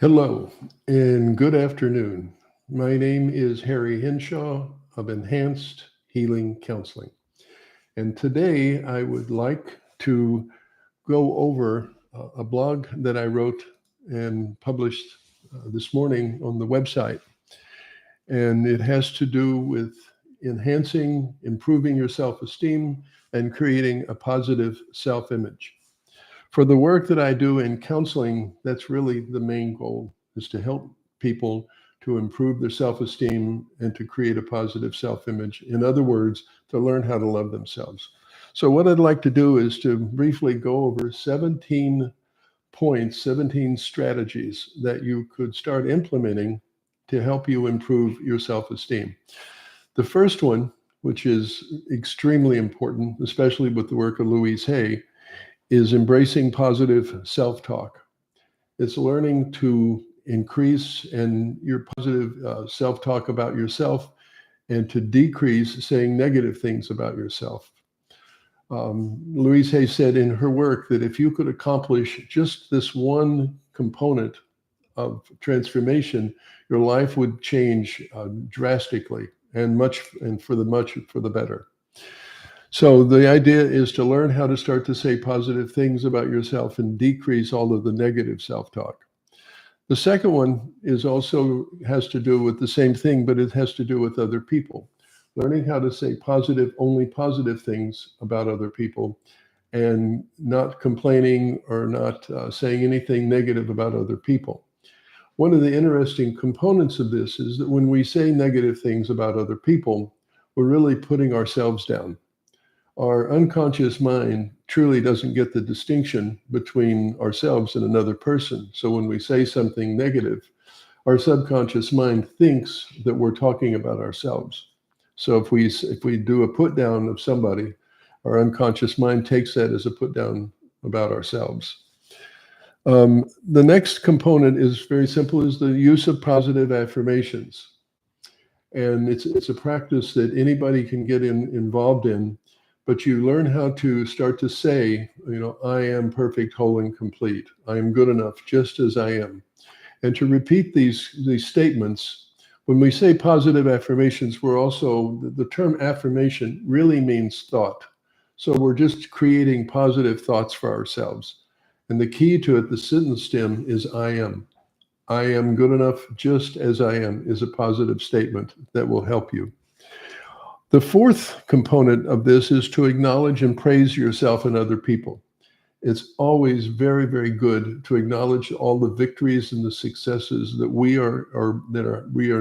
Hello and good afternoon. My name is Harry Henshaw of Enhanced Healing Counseling. And today I would like to go over a blog that I wrote and published this morning on the website. And it has to do with enhancing, improving your self-esteem and creating a positive self-image. For the work that I do in counseling, that's really the main goal, is to help people to improve their self-esteem and to create a positive self-image. In other words, to learn how to love themselves. So what I'd like to do is to briefly go over 17 points, 17 strategies that you could start implementing to help you improve your self-esteem. The first one, which is extremely important, especially with the work of Louise Hay, is embracing positive self-talk. It's learning to increase and your positive self-talk about yourself and to decrease saying negative things about yourself. Louise Hay said in her work that if you could accomplish just this one component of transformation, your life would change drastically and for the better. So the idea is to learn how to start to say positive things about yourself and decrease all of the negative self-talk. The second one has to do with the same thing, but it has to do with other people. Learning how to say only positive things about other people and not complaining or not saying anything negative about other people. One of the interesting components of this is that when we say negative things about other people, we're really putting ourselves down. Our unconscious mind truly doesn't get the distinction between ourselves and another person. So when we say something negative, our subconscious mind thinks that we're talking about ourselves. So if we do a put down of somebody, our unconscious mind takes that as a put down about ourselves. The next component is very simple, is the use of positive affirmations. And it's a practice that anybody can get involved in, but you learn how to start to say, I am perfect, whole, and complete. I am good enough just as I am. And to repeat these statements. When we say positive affirmations, the term affirmation really means thought. So we're just creating positive thoughts for ourselves. And the key to it, the sentence stem, is I am. I am good enough just as I am is a positive statement that will help you. The fourth component of this is to acknowledge and praise yourself and other people. It's always very, very good to acknowledge all the victories and the successes that we are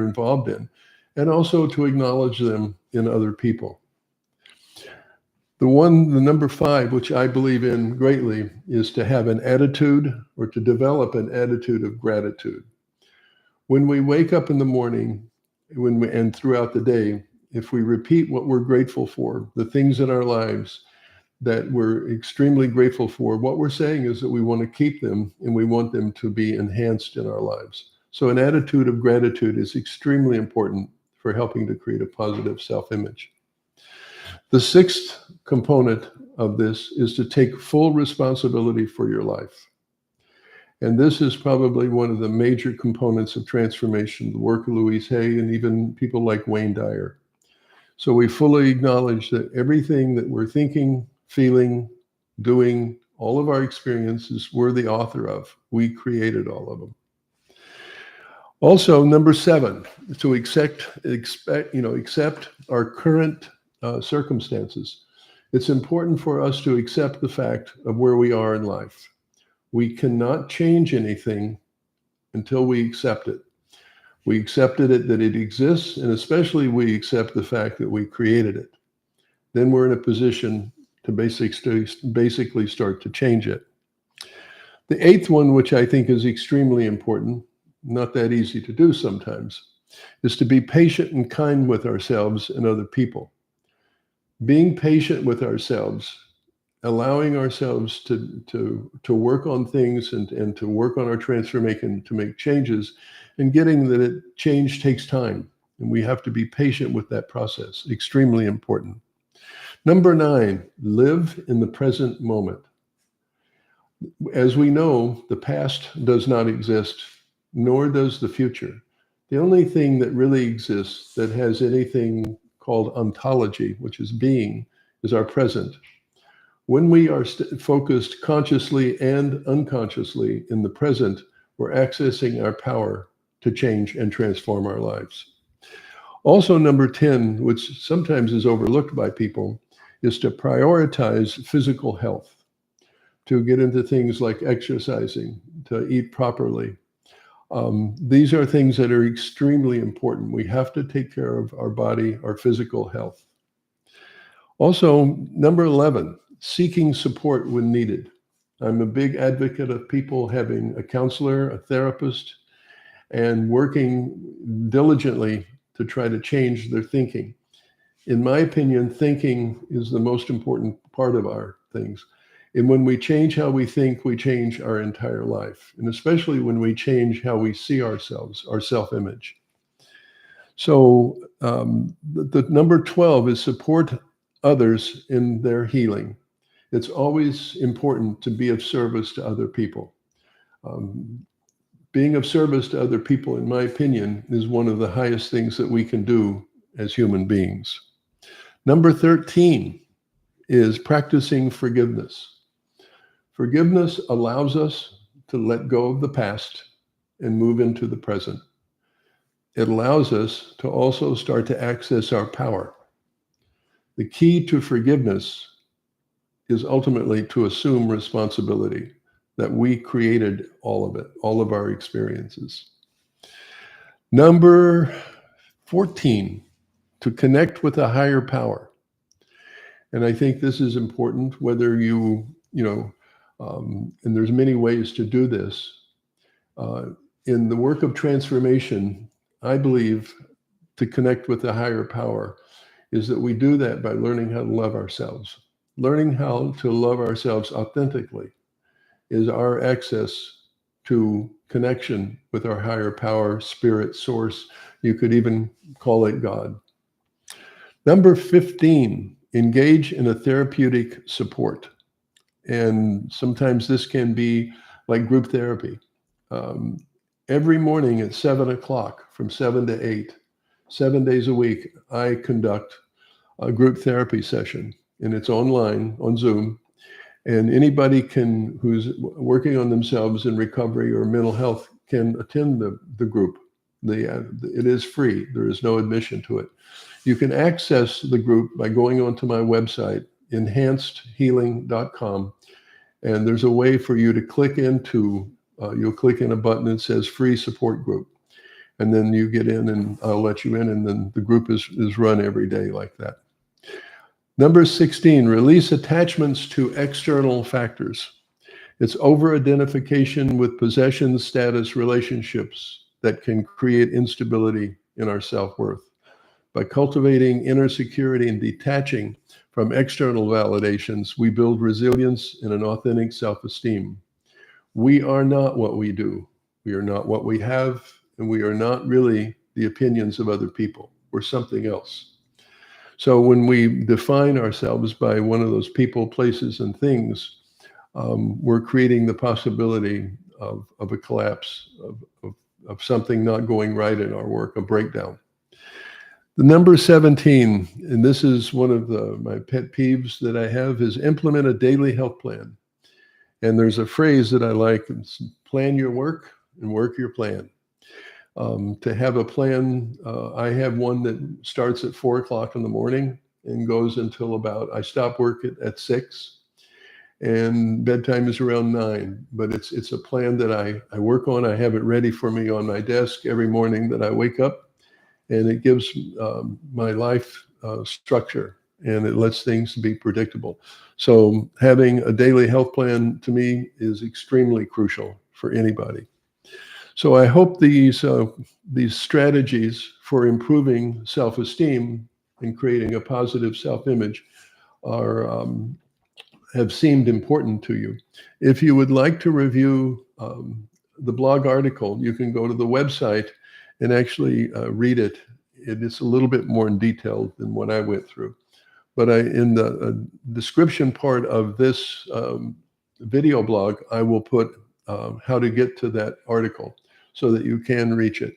involved in, and also to acknowledge them in other people. The number 5, which I believe in greatly, is to have an attitude or to develop an attitude of gratitude. When we wake up in the morning, and throughout the day, if we repeat what we're grateful for, the things in our lives that we're extremely grateful for, what we're saying is that we want to keep them and we want them to be enhanced in our lives. So an attitude of gratitude is extremely important for helping to create a positive self-image. The sixth component of this is to take full responsibility for your life. And this is probably one of the major components of transformation, the work of Louise Hay and even people like Wayne Dyer. So we fully acknowledge that everything that we're thinking, feeling, doing, all of our experiences, we're the author of. We created all of them. Also, number 7, to accept our current circumstances. It's important for us to accept the fact of where we are in life. We cannot change anything until we accept it. We accepted it, that it exists, and especially we accept the fact that we created it. Then we're in a position to basically start to change it. The 8th one, which I think is extremely important, not that easy to do sometimes, is to be patient and kind with ourselves and other people. Being patient with ourselves, allowing ourselves to work on things and to work on our transformation, to make changes, and getting that change takes time. And we have to be patient with that process. Extremely important. Number 9, live in the present moment. As we know, the past does not exist. nor does the future. The only thing that really exists that has anything called ontology, which is being, is our present. When we are focused consciously and unconsciously in the present, we're accessing our power to change and transform our lives. Also, number 10, which sometimes is overlooked by people, is to prioritize physical health, to get into things like exercising, to eat properly. These are things that are extremely important. We have to take care of our body, our physical health. Also, number 11, seeking support when needed. I'm a big advocate of people having a counselor, a therapist, and working diligently to try to change their thinking. In my opinion, thinking is the most important part of our things. And when we change how we think, we change our entire life. And especially when we change how we see ourselves, our self-image. So the number 12 is support others in their healing. It's always important to be of service to other people. Being of service to other people, in my opinion, is one of the highest things that we can do as human beings. Number 13 is practicing forgiveness. Forgiveness allows us to let go of the past and move into the present. It allows us to also start to access our power. The key to forgiveness is ultimately to assume responsibility, that we created all of it, all of our experiences. Number 14, to connect with a higher power. And I think this is important, whether and there's many ways to do this. In the work of transformation, I believe to connect with a higher power is that we do that by learning how to love ourselves. Learning how to love ourselves authentically is our access to connection with our higher power, spirit, source. You could even call it God. Number 15, engage in a therapeutic support. And sometimes this can be like group therapy. Every morning at 7 o'clock, from 7 to 8, 7 days a week, I conduct a group therapy session, and it's online on Zoom. And anybody who's working on themselves in recovery or mental health can attend the group. It is free. There is no admission to it. You can access the group by going onto my website, enhancedhealing.com. And there's a way for you to click into, you'll click in a button that says free support group. And then you get in and I'll let you in, and then the group is run every day like that. Number 16, release attachments to external factors. It's over-identification with possessions, status, relationships that can create instability in our self-worth. By cultivating inner security and detaching from external validations, we build resilience and an authentic self-esteem. We are not what we do. We are not what we have, and we are not really the opinions of other people. We're something else. So when we define ourselves by one of those people, places, and things, we're creating the possibility of a collapse, of something not going right in our work, a breakdown. The number 17, and this is one of my pet peeves that I have, is implement a daily health plan. And there's a phrase that I like: plan your work and work your plan. To have a plan, I have one that starts at 4 o'clock in the morning and goes until I stop work at 6, and bedtime is around 9. But it's a plan that I work on. I have it ready for me on my desk every morning that I wake up, and it gives my life structure, and it lets things be predictable. So having a daily health plan to me is extremely crucial for anybody. So I hope these strategies for improving self-esteem and creating a positive self-image have seemed important to you. If you would like to review the blog article, you can go to the website and actually read it. It's a little bit more in detail than what I went through. But in the description part of this video blog, I will put how to get to that article. so that you can reach it.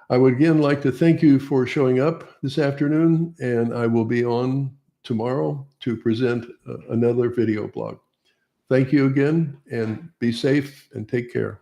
I would again like to thank you for showing up this afternoon, and I will be on tomorrow to present another video blog. Thank you again, and be safe and take care.